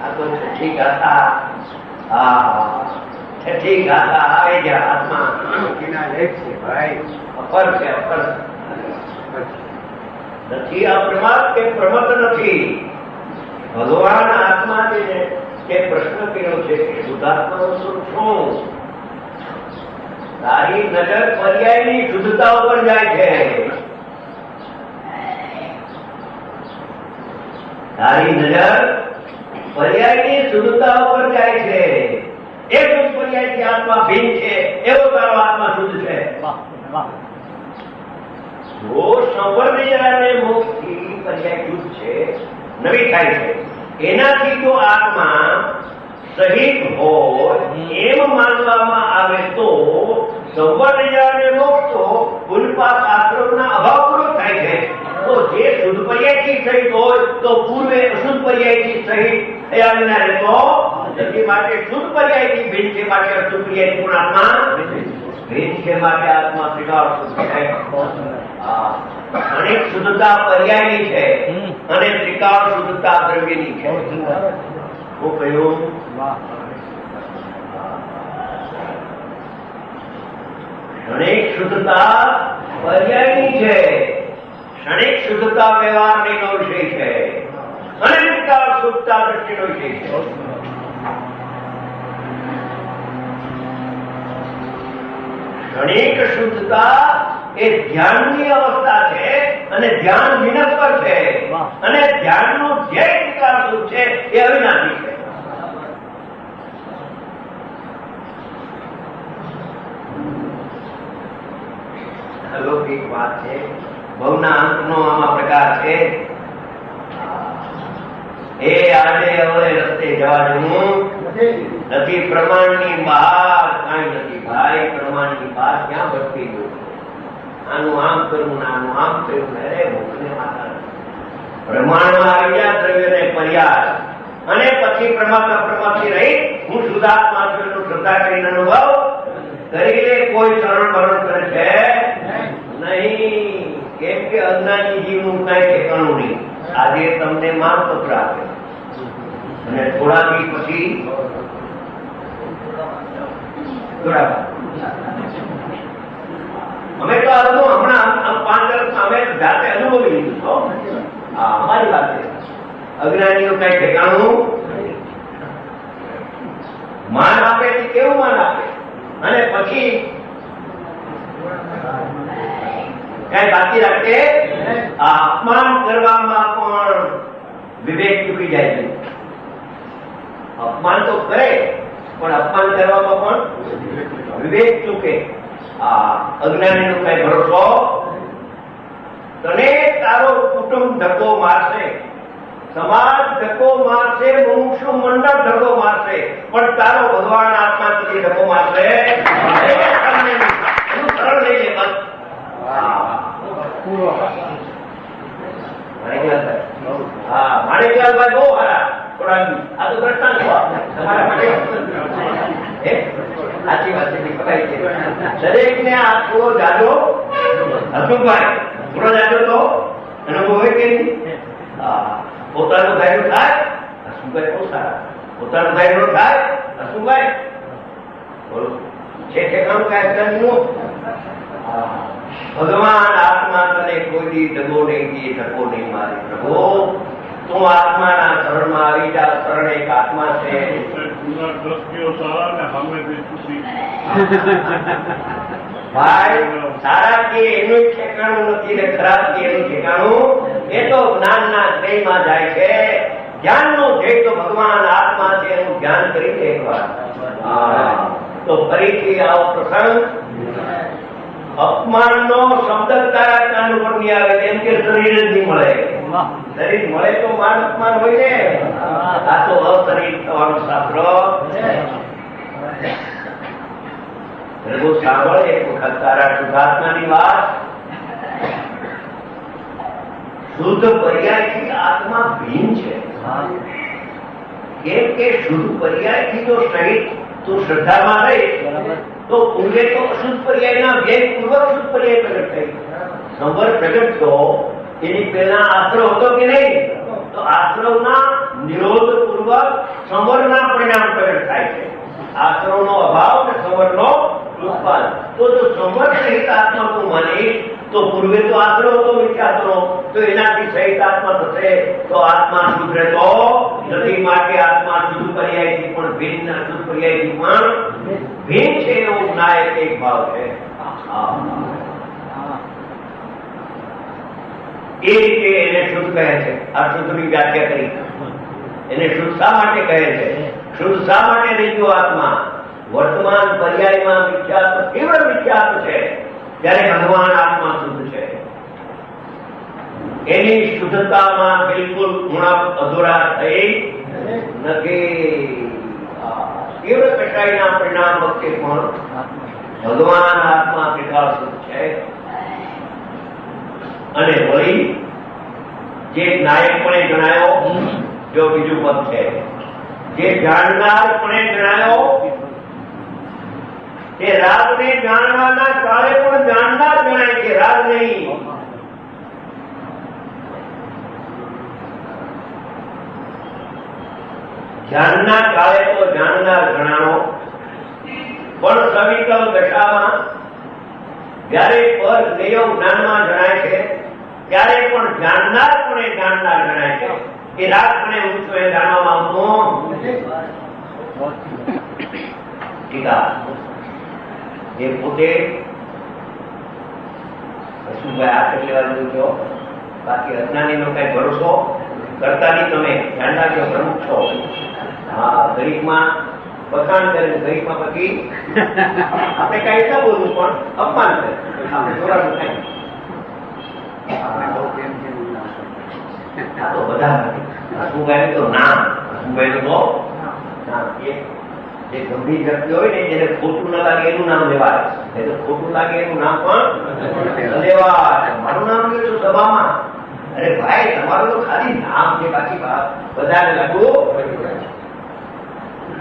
આ તો છઠ્ઠી ગાથા. છઠ્ઠી ગાથા આવે જ્યાં આત્મા લેખ છે ભાઈ, અપર છે, અપર નથી. આ પ્રમાદ કે પ્રમત નથી. ભગવાન આત્મા છે તે પ્રશ્ન કર્યો છે કે શુદ્ધાત્માનું સ્વરૂપ શું? તારી નજર પર્યાયની શુદ્ધતા ઉપર જાય છે. તારી નજર પર્યાયની શુદ્ધતા ઉપર જાય છે. એક જ પર્યાયથી આત્મા ભિન્ન છે એવો તારો આત્મા શુદ્ધ છે. જો સંવર્ણ્ય મોક્ષથી પર્યાય શુદ્ધ છે, નવી થાય છે, એનાથી જો આત્મા સહિત હોય એમ માનવામાં આવે તો સંવર્ણ્ય અને મોક્ષ તો પુનપાપ આશ્રમના અભાવપૂર્વક થાય છે. તો જે શુદ્ધ પર્યાયથી સહિત હોય તો પૂર્વે અશુદ્ધ પર્યાયથી સહિત થયા વિના રહેતો નથી. માટે શુદ્ધ પર્યાયથી ભિન્ન છે, માટે અશુદ્ધ પર્યાયથી પણ આત્મા ભિન્ન છે. માટે આત્મા ત્રિકાળ શુદ્ધ છે. અનેક શુદ્ધતા પર્યાયની છે અને ત્રિકાળ શુદ્ધતા દ્રવ્યની છે. હું કહ્યું ક્ષણિક શુદ્ધતા પર્યાયની છે, ક્ષણિક શુદ્ધતા વ્યવહારનો વિષય છે અને ત્રિકાળ શુદ્ધતા દ્રષ્ટિનો વિષય છે. ક્ષણિક શુદ્ધતા એ ધ્યાનની અવસ્થા છે અને ધ્યાન વિનસ્પર છે અને ધ્યાનનું જે ત્રિકાળ શુદ્ધ છે એ અવિનાશી છે. અલૌકિક વાત છે. ભવના અંતનો આમાં પ્રકાર છે. એ આજે હવે રસ્તે જવા જેવું નથી. પ્રમાણની બહાર કાંઈ નથી ભાઈ. પ્રમાણની બહાર ક્યાં ભટકી ગયું? આનું આમ કરવું, આનું આમ કરવું. અરે ભૂખને માતા પ્રમાણમાં આવી ગયા દ્રવ્યને પર્યાય અને પછી પ્રમાથી રહી હું શુદ્ધાત્મા છું એનું શ્રદ્ધા કરીને અનુભવ કરી લે. કોઈ સરળ ભરણ કરે છે નહીં. કેમ કે અજ્ઞાની જીવનું કઈ ઠેકાણું નહીં. આજે તમને માનપત્ર આપે અને થોડા દિવસ પછી અમે તો હમણાં 5 વર્ષમાં અમે જાતે અનુભવી લીધું. અમારી વાત છે. અજ્ઞાનીનું કઈ ઠેકાણું માન આપે છે. કેવું માન આપે? અને પછી કઈ બાકી રાખે? આ અપમાન કરવામાં પણ વિવેક ચૂકી જાય છે. અપમાન તો કરે પણ અપમાન કરવામાં પણ વિવેક ચૂકે. આ અજ્ઞાનીનો કઈ ભરોસો? તને તારો કુટુંબ ધક્કો મારશે, સમાજ ધક્કો મારશે, મુમુક્ષુ મંડળ ધક્કો મારશે, પણ તારો ભગવાન આત્મા સુધી ધક્કો મારશે. સરળ લઈ લે બસ. માણેકલાલભાઈ બહુ સારા. આ તો દ્રષ્ટાંત તમારા માટે સાચી વાત છે. દરેક ને આ થોડો જાજો હસુભાઈ થોડો જાજો તો અનુભવ હોય કે નહીં? પોતાનું ગાયનું થાય હસુભાઈ બહુ સારા. પોતાનું ગાયનું થાય હસુભાઈ બોલો છે ઠેકાણું કાંઈ. ભગવાન આત્મા તને કોઈ દી દગો નહીં દે, ધક્કો નહીં મારે. પ્રભુ તું આત્માના શરણમાં આવી જા. શરણ એક આત્મા છે. ભાઈ સારા કે એનું ઠેકાણું નથી ને ખરાબ કે એનું ઠેકાણું. એ તો જ્ઞાનના શ્રેયમાં જાય છે. જ્ઞાનનું ધ્યેય તો ભગવાન આત્મા છે એનું ધ્યાન કરી દે એકવાર. તો ફરીથી આવો પ્રસંગ. અપમાનનો શબ્દ તારા કાન ઉપર નહીં આવે. કેમ કે શરીર જ નહીં મળે. શરીર મળે તો માન અપમાન હોય ને. આ તો અશરીર થવાનું શાસ્ત્ર. પ્રભુ સાંભળ એક વખત તારા શુદ્ધાત્માની વાત. શુદ્ધ પર્યાયથી આત્મા ભિન્ન છે. કેમ કે શુદ્ધ પર્યાયથી તો સહિત તું શ્રદ્ધામાં રહી તો પૂર્વે તો અશુદ્ધ પર્યાયના વ્યય પૂર્વક શુદ્ધ પર્યાય પ્રગટ થઈ. સંવર પ્રગટ થયો એની પહેલા આશ્રવ હતો કે નહીં? તો આશ્રવના નિરોધ પૂર્વક સંવરના પરિણામ પ્રગટ થાય છે. આશ્રમનો અભાવ અને સંવરનો ઉત્પાદન. તો જો સંવર સહિત આત્મા તું માનીશ તો પૂર્વે તો આશ્રમ હતો મિથ્યાત્વનો, તો એનાથી સહિત આત્મા થશે તો આત્મા શુદ્ધ તો નથી. માટે આત્મા શુદ્ધ પર્યાયથી પણ ભિન્ન, અશુદ્ધ પર્યાયથી પણ ભિન્ન છે એવો નાયક એક ભાવ છે. એ રીતે એને શુદ્ધ કહે છે. આ શુદ્ધની વ્યાખ્યા કરી. એને શુદ્ધ શા માટે કહે છે? શુદ્ધ શા માટે રહી ગયો આત્મા? વર્તમાન પર્યાયમાં મિથ્યાત્વ, તીવ્ર મિથ્યાત્વ છે, ત્યારે ભગવાન આત્મા શુદ્ધ છે. એની શુદ્ધતામાં બિલકુલ ઉણપ અધૂરા થઈ નથી. તીવ્ર કટાઈના પરિણામ વખતે પણ ભગવાન આત્મા કેટલા શુદ્ધ છે. અને વળી જે નાયકપણે જણાયો, જો બીજું પદ છે, જે જાણનારપણે જણાયો, તે રાગને જાણવાના કાળે પણ જાણનાર જણાય છે, રાગ નહીં. જાણના કાળે તો જાણનાર ગણાણો, પણ સવિકલ દશામાં જ્યારે પર નિયમ જ્ઞાનમાં જણાય છે ત્યારે પણ જાણનાર પણ જાણનાર જણાય છે. એ રાગ પણ ઊંચો એ જાણવામાં આવતું ટીકા. એ પોતે શું ભાઈ આ કેટલી વાર જો બાકી અજ્ઞાની નો કઈ ભરોસો કરતા નહીં. તમે ધ્યાન રાખજો, પ્રમુખ છો. હા, ગરીબમાં બખાણ કરે, ગરીબમાં પછી આપણે કઈ એટલા બોલવું પણ અપમાન કરે. આપણે જોવાનું કઈ તો બધા હસમુભાઈ તો ના, હસમુભાઈ તો જે ગંભીર વ્યક્તિ હોય ને જેને ખોટું ના લાગે એનું નામ લેવાય, નહીં તો ખોટું લાગે એનું નામ પણ લેવાય. મારું નામ લ્યો છો સભામાં, અરે ભાઈ તમારું તો ખાલી નામ છે, બાકી બધાને લાગવું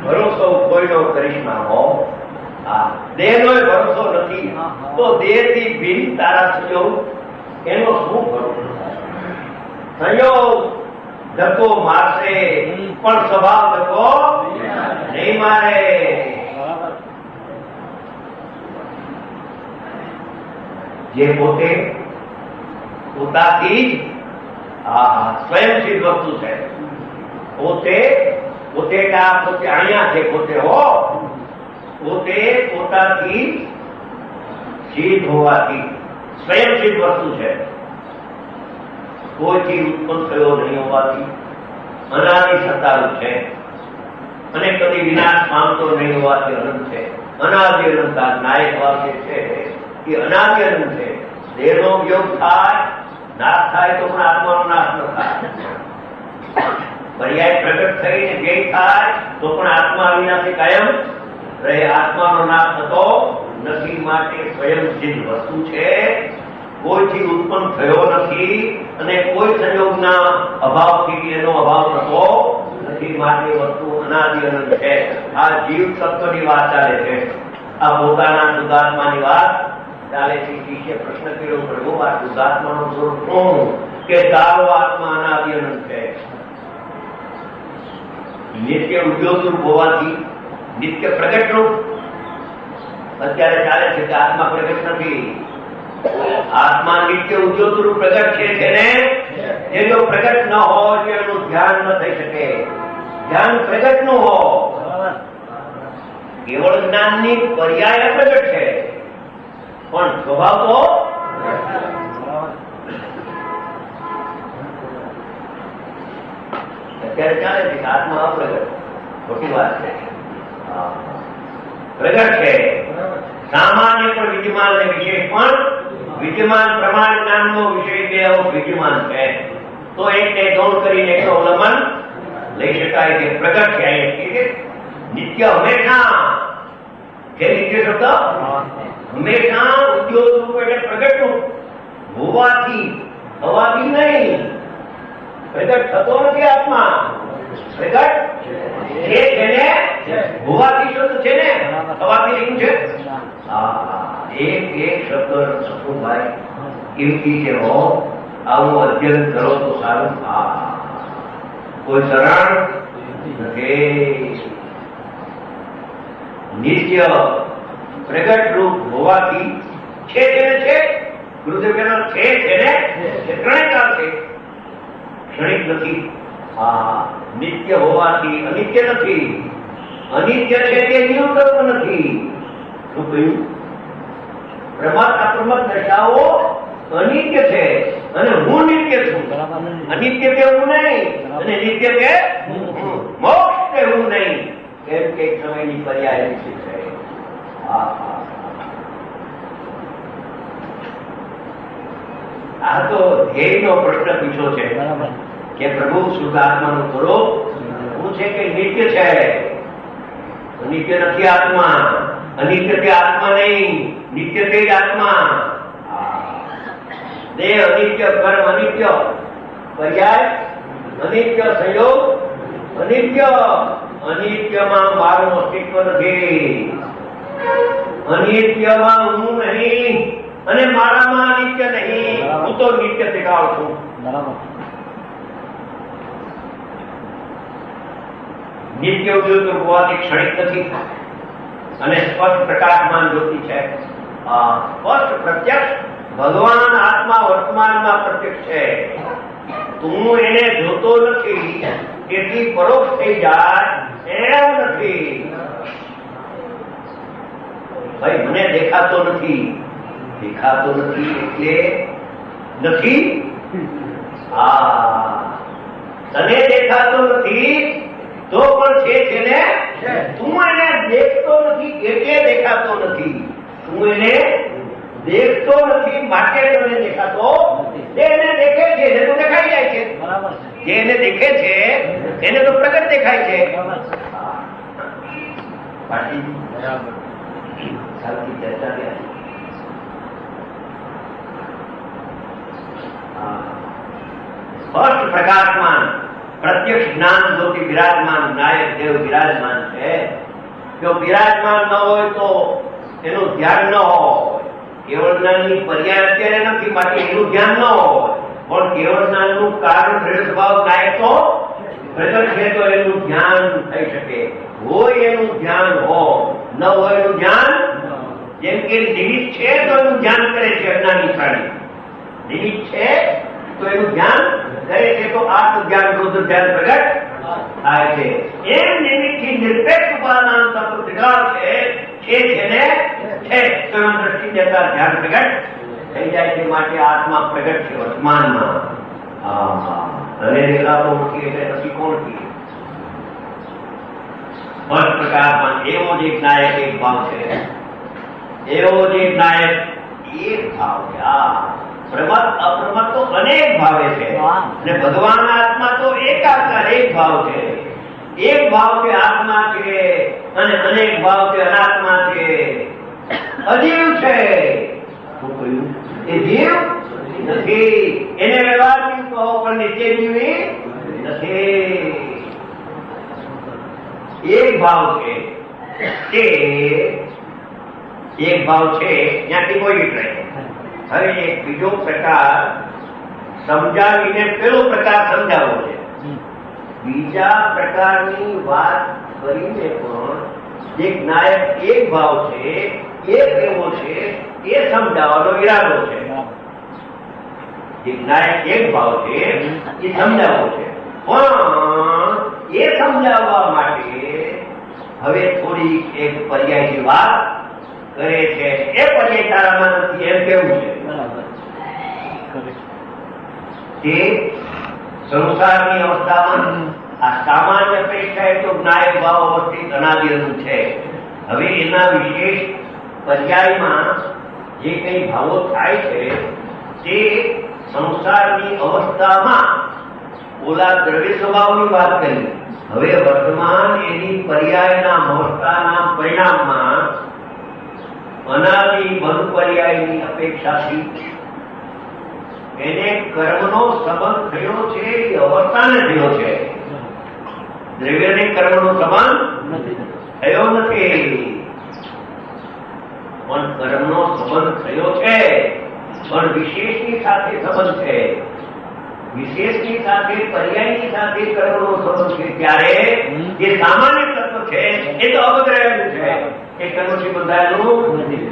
ભરોસો કોઈનો કરિશ્મા હો. દેહનો ભરોસો નથી તો દેહથી ભિન્ન તારા સંયોગ, એનો શું ભરોસો? સંયોગ ધક્કો મારશે પણ સ્વભાવ ધક્કો નહીં મારે. જે પોતે પોતાથી સ્વયંસિદ્ધ વસ્તુ છે, પોતે અહીંયા છે, પોતે હો, પોતે પોતાથી સિદ્ધ હોવાથી સ્વયંસિદ્ધ વસ્તુ છે, કોઈથી ઉત્પન્ન થયો નહીં હોવાથી અનાદિ સત્તારૂપ છે, અને કદી વિનાશ પામતો નહીં હોવાથી અનંત છે. અનાદિ અનંતા નાયક વાક્ય છે એ અનાદિ અનંત છે. દેહનો વિયોગ થાય, નાશ થાય તો પણ આત્માનો નાશ ન થાય. પર્યાય પ્રગટ થઈને વ્યય થાય તો પણ આત્મા વિનાથી કાયમ રહે. આત્માનો નાશ થતો નથી. માટે સ્વયં સિદ્ધ વસ્તુ છે, કોઈથી ઉત્પન્ન થયો નથી અને કોઈ સંયોગના અભાવથી એનો અભાવ થતો નથી. માટે વસ્તુ અનાદિ અનંત છે. આ જીવ તત્વની વાત ચાલે છે, આ પોતાના શુદ્ધાત્માની વાત ચાલે છે. શિષ્ય પ્રશ્ન કર્યો, પ્રભુ આ શુદ્ધાત્માનું સ્વરૂપ શું? કે તારો આત્મા અનાદિ અનંત છે. નિત્ય ઉદ્યોગરૂપ હોવાથી નિત્ય પ્રગટરૂપ અત્યારે ચાલે છે કે આત્મા પ્રગટ નથી. આત્મા નિત્ય ઉદ્યોગરૂપ પ્રગટ છે ને, એ જો પ્રગટ ન હોય તો એનું ધ્યાન ન થઈ શકે. ધ્યાન પ્રગટ નું હો, કેવળ જ્ઞાનની પર્યાય પ્રગટ છે પણ સ્વભાવ તો અત્યારે ચાલે છે. આત્મા અપ્રગટ, ખોટી વાત છે. પ્રગટ છે સામાન્ય પણ વિદ્યમાન અને વિશેષ પણ વિદ્યમાન. પ્રમાણ જ્ઞાનનો વિષય બે વિદ્યમાન છે તો એકને ગૌણ કરીને એકનો અવલંબન લઈ શકાય કે પ્રગટ છે. નિત્ય હંમેશા જે નિત્ય શબ્દ હંમેશા ઉદ્યોગ રૂપ એટલે પ્રગટ રૂપ હોવાથી નહીં. પ્રગટ થતો નથી આત્મા, પ્રગટ છે જેને હોવાથી શુદ્ધ છે ને, થવાથી લીધું છે. એક શબ્દ સસુભાઈ કિંમતી છે હો. આવું અધ્યયન કરો તો સારું. કોઈ શરણ નથી. નિત્ય પ્રગટ રૂપ હોવાથી છે તેને છે, ગુરુદેવનો છે તેને ત્રણેય છે, ક્ષણિક નથી. હા, નિત્ય હોવાથી અનિત્ય નથી. અનિત્ય છે તે નિરુદ્ધ નથી. શું કહ્યું? પ્રમાદ અપ્રમાદ દશાઓ અનિત્ય છે અને હું નિત્ય છું. અનિત્ય કે હું નહીં અને નિત્ય કે મોક્ષ કે હું નહીં. કેમ કે એક સમયની પર્યાય છે. આ તો ધ્યેયનો પ્રશ્ન પૂછ્યો છે કે પ્રભુ શુદ્ધાત્માનું સ્વરૂપ શું છે કે નિત્ય છે. નિત્ય નથી આત્મા. અનિત્ય તે આત્મા નહીં, નિત્ય તે જ આત્મા. દેહ અનિત્ય, કર્મ અનિત્ય, પર્યાય અનિત્ય, સંયોગ અનિત્ય. અનિત્યમાં મારું અસ્તિત્વ નથી. અનિત્યમાં હું નહીં અને મારામાં અનિત્ય નહીં. હું તો નિત્ય શીખાવ છું. નિત્ય ઉદ્યોગ હોવાથી ક્ષણિક નથી અને સ્પષ્ટ પ્રકાશમાન જ્યોતિ છે. સ્પષ્ટ પ્રત્યક્ષ ભગવાન આત્મા વર્તમાનમાં પ્રત્યક્ષ છે. તું એને જોતો નથી તેથી પરોક્ષ થઈ જાય એમ નથી. ભાઈ મને દેખાતો નથી, દેખાતો નથી એટલે નથી. તને દેખાતો નથી તો પણ છે જેને તું એને દેખતો નથી એટલે દેખાતો નથી. તું એને દેખતો નથી માટે તને દેખાતો. એને દેખે છે એને તો દેખાઈ જાય છે. જે એને દેખે છે એને તો પ્રગટ દેખાય છે. સ્પષ્ટ પ્રકાશમાન પ્રત્યક્ષ જ્ઞાન જ્યોતિ વિરાજમાન નાયક દેવ વિરાજમાન છે. જો વિરાજમાન ન હોય તો એનું ધ્યાન ન હોય. કેવળ જ્ઞાનની પર્યાય અત્યારે નથી માટે એનું ધ્યાન ન હોય. પણ કેવળ જ્ઞાનનું કારણ દ્રઢ સ્વભાવ નાયક તો પ્રગટ છે તો એનું ધ્યાન થઈ શકે. હોય એનું ધ્યાન હોય, ન હોય એનું ધ્યાન. જેમ કે નિમિત્ત છે તો એનું ધ્યાન કરે છે અજ્ઞાની પ્રાણી. નિમિત્ત છે તો એનું ધ્યાન કરે છે તો આત્મ ધ્યાન રુદ્ર ધ્યાન પ્રગટ થાય છે. એમ નિમિત્તથી નિરપેક્ષ ઉપાદાન તત્વ વિકાર છે જેને છે તો એમ દ્રષ્ટિ દેતા ધ્યાન પ્રગટ થઈ જાય છે. માટે આત્મા પ્રગટ છે વર્તમાનમાં. અને દેખાતો નથી એટલે નથી કોણ થી સ્પષ્ટ પ્રકારમાં એવો જ એક નાયક એક ભાવ છે. એવો જ એક નાયક એક ભાવ છે. પ્રમત અપ્રમત તો અનેક ભાવે છે અને ભગવાન આત્મા તો એકાકાર એક ભાવ છે. એક ભાવ છે આત્મા છે અને અનેક ભાવ છે અનાત્મા છે. અજીવ છે. શું કહ્યું? એ જીવ નથી. એને વ્યવહાર કહો પણ નિત્ય જીવી નથી. એક ભાવ છે તે એક ભાવ છે ત્યાંથી કોઈ રહે. હવે એક બીજો પ્રકાર સમજાવીને પેલો પ્રકાર સમજાવવો છે. બીજા પ્રકારની વાત કરીને પણ એક નાયક એક ભાવ છે એ કેવો છે એ સમજાવવાનો ઈરાદો છે. એક નાયક એક ભાવ છે એ સમજાવવો છે. પણ એ સમજાવવા માટે હવે થોડી એક પર્યાયની વાત કરે છે. એ પર્યાય તારામાં નથી એમ કેવું છે. તે સંસારની અવસ્થામાં આ સામાન્ય અપેક્ષા તો નાયક ભાવ અવસ્થિત અનાદિનું છે. હવે એના વિશેષ પર્યાયમાં જે કઈ ભાવો થાય છે તે સંસારની અવસ્થામાં ઓલા દ્રવ્ય સ્વભાવની વાત કરી. હવે વર્તમાન એની પર્યાયના અવસ્થાના પરિણામમાં અનાદિ બંધ પર્યાયની અપેક્ષાથી એને કર્મનો સંબંધ થયો છે એ અવસ્થાને થયો છે. દ્રવ્યને કર્મનો સંબંધ થયો નથી પણ કર્મનો સંબંધ થયો છે. પણ વિશેષની સાથે સંબંધ છે. વિશેષની સાથે પર્યાયની સાથે કર્મનો સંબંધ છે ત્યારે જે સામાન્ય તત્વ છે એ તો અબદ્ધ રહેલું છે, એ કર્મથી બંધાયેલું નથી.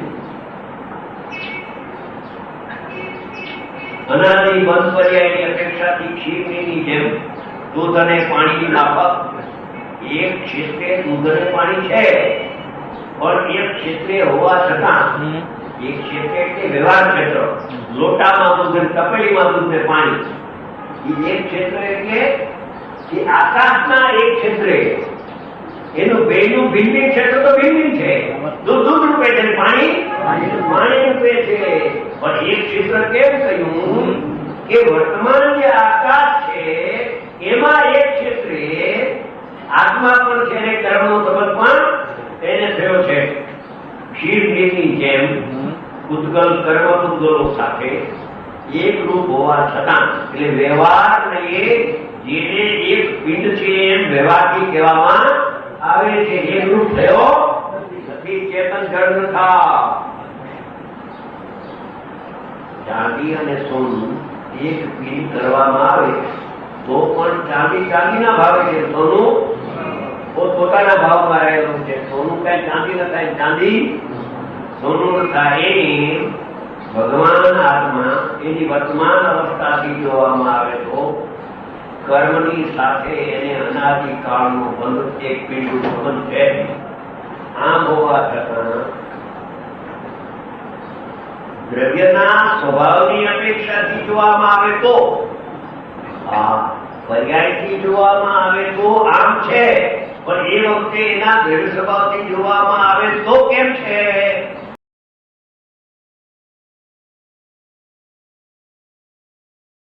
અનાદિ બંધ પર્યાયની અપેક્ષાથી ક્ષીરની જેમ દૂધ અને પાણીની માફક એક ક્ષેત્રે દૂધ અને પાણી છે, પણ એક ક્ષેત્રે હોવા છતાં એક ક્ષેત્રે એટલે વ્યવહાર ક્ષેત્ર, લોટામાં દૂધ અને તપેલીમાં દૂધ ને પાણી, એ એક ક્ષેત્ર એટલે એ આકાશના એક ક્ષેત્રે એનું બેનું ભિન્ન ક્ષેત્ર તો ભિન્ન છે. દૂધ દૂધ રૂપે છે, પાણી પાણી રૂપે છે. પણ એક ક્ષેત્ર કેમ કહ્યું કે વર્તમાન જે આકાશ છે એમાં એક ક્ષેત્રે આત્મા પણ છે અને કર્મનો સંબંધ પણ એને થયો છે. ક્ષીરની જેમ ઉદ્ગલ કર્મ ઉદ્ગલો સાથે એક રૂપ હોવા છતાં, એટલે વ્યવહાર નહીં, જેને એક પિંડ છે એમ વ્યવહારથી કહેવામાં આવે છે, એક રૂપ થયો નથી. ચેતન જળ નથા. ચાંદી અને સોનું એક પિંડ કરવામાં આવે તો પણ ચાંદી ચાંદીના ભાવે છે, સોનું પોતાના ભાવમાં રહેલું છે. સોનું કઈ ચાંદી ન થાય, ચાંદી સોનું ન થાય. એની ભગવાન આત્મા એની વર્તમાન અવસ્થાથી જોવામાં આવે તો કર્મની સાથે એને અનાદિકાળનો બંધ એક પિંડનો સંબંધ છે. આમ હોવા છતાં દ્રવ્યના સ્વભાવની અપેક્ષાથી જોવામાં આવે તો, પર્યાયથી જોવામાં આવે તો આમ છે, પણ એ વખતે એના દ્રવ્ય સ્વભાવથી જોવામાં આવે તો કેમ છે?